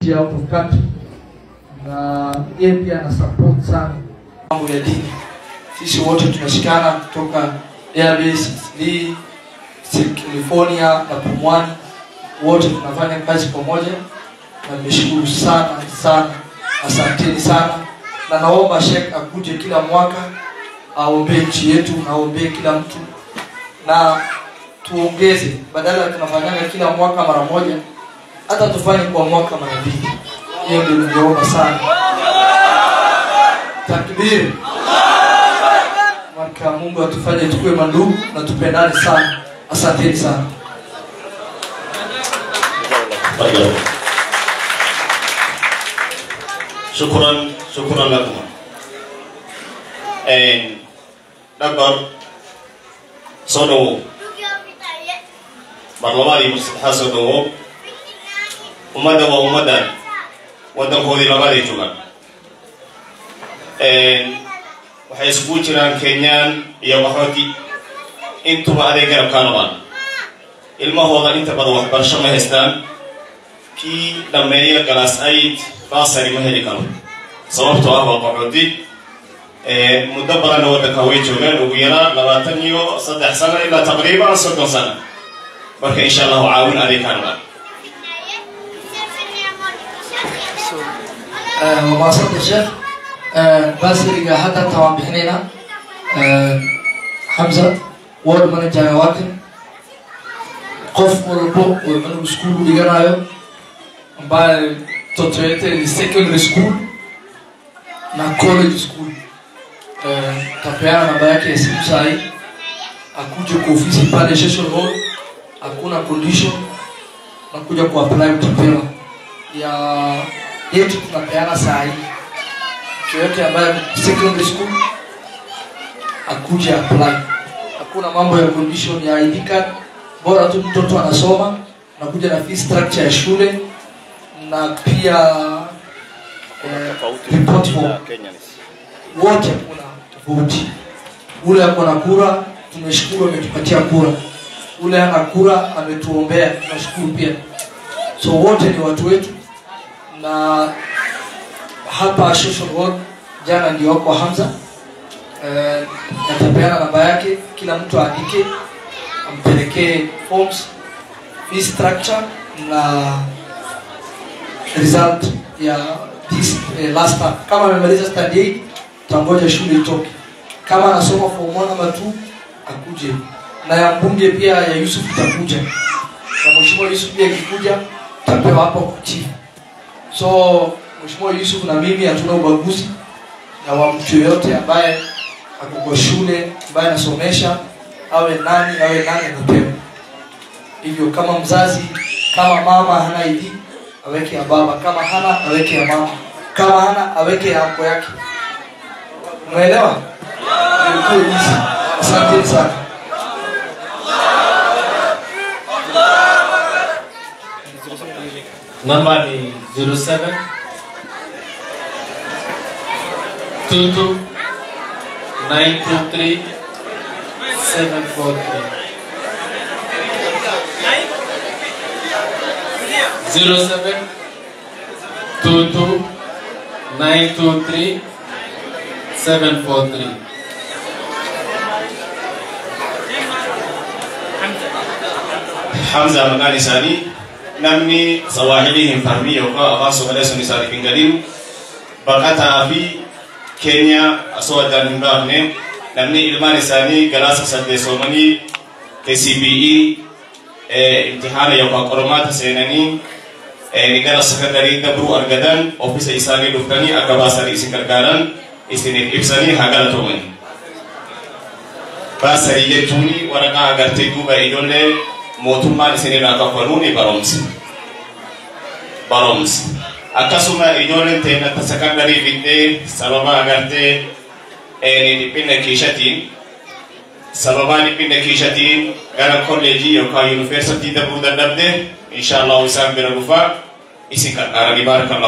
nje out of country, na yeye pia ana support sana mambo ya dini. Sisi wote tunashikana kutoka Airbase, Lee, California na Pumwani, wote tunafanya kazi pamoja, na nimeshukuru sana sana, asanteni sana, na naomba Sheikh akuje kila mwaka aombe nchi yetu, aombe kila mtu, na tuongeze, badala tunafanyanga kila mwaka mara moja, hata tufanye kwa mwaka mara mbili. Hiyo ndio ningeomba sana. Takbir. Mwaka Mungu atufanye tukue mandugu na tupendane sana. Asanteni sana. Shukran lakum. Dabar sodo barlamari mustahab sodo umada wa umadan wadan koodi labari tugan waxay isku jiraan Kenyan iyo Qaxooti intuba adeeg garab ka noqon ilmahooda inta badan waxbarasho ma haystaan ki dhameeyo galaas aid baasari ma heli karo sababtoo ah waa Qaxooti muddo badan wadanka way joogaan ugu yaraan 23 sano ilaa taqriiban 30 sano marka insha Allah caawin adeeg ka noqon وما صدق الشيخ بس اللي حتى طبعا بحنينا حمزة وورد من الجامعات قف وربو ومن السكول اللي جنايو بعد تطريت السكندري سكول na college school tapeana namba yake ya simu sahi, akuje kwa ofisi pale Social Hall, hakuna condition, nakuja ku apply utapewa ya yetu tunapeana sahi. Yote ambaye secondary school akuje apply, hakuna mambo ya condition ya ID card, bora tu mtoto anasoma, nakuja na fee structure ya shule na pia report form. Wote kuna tofauti. Ule ako na kura, tunashukuru ametupatia kura. Ule hana kura, ametuombea, tunashukuru pia. So wote ni watu wetu, na hapa Social Work jana ndio wako Hamza, natapeana namba yake, kila mtu aandike, ampelekee forms, fee structure na result ya this last time. Kama amemaliza stand 8 tangoja shule itoke, kama anasoma form 1 ama 2 akuje, na ya mbunge pia ya Yusuf itakuja, na mheshimiwa Yusuf pia akikuja tapewa hapo kwa chief. So mheshimiwa Yusuf na mimi hatuna ubaguzi na wa mtu yote ambaye ako kwa shule, ambaye anasomesha, awe nani anapewa. Hivyo kama mzazi, kama mama hana ID aweke ya baba, kama hana aweke ya mama, kama hana aweke ya mko yake. Umeelewa? Ndio hizi. Asante sana. Namba ni 07 22 923 743 07 22 923 743 Hamza Magani Sani namni sawahilihim fahmiya wa Allah subhanahu wa ta'ala kingalim bakata fi Kenya aswadan himbarne namni ilmani sani galasa sadde somani KCPE imtihana yawma qoromata senani nigara secondary dabru argadan office isani duftani agabasari isin gargaran isin ibsani hagala tomani basari yetuni waraka agarte duba idolle motumma isini na kafaruni baroms akasuma idolle tena ta secondary binde sababa agarte ni pinna kishatin gara college yo ka university dabru dabde inshallah isam biragufa isin gargaran barakallahu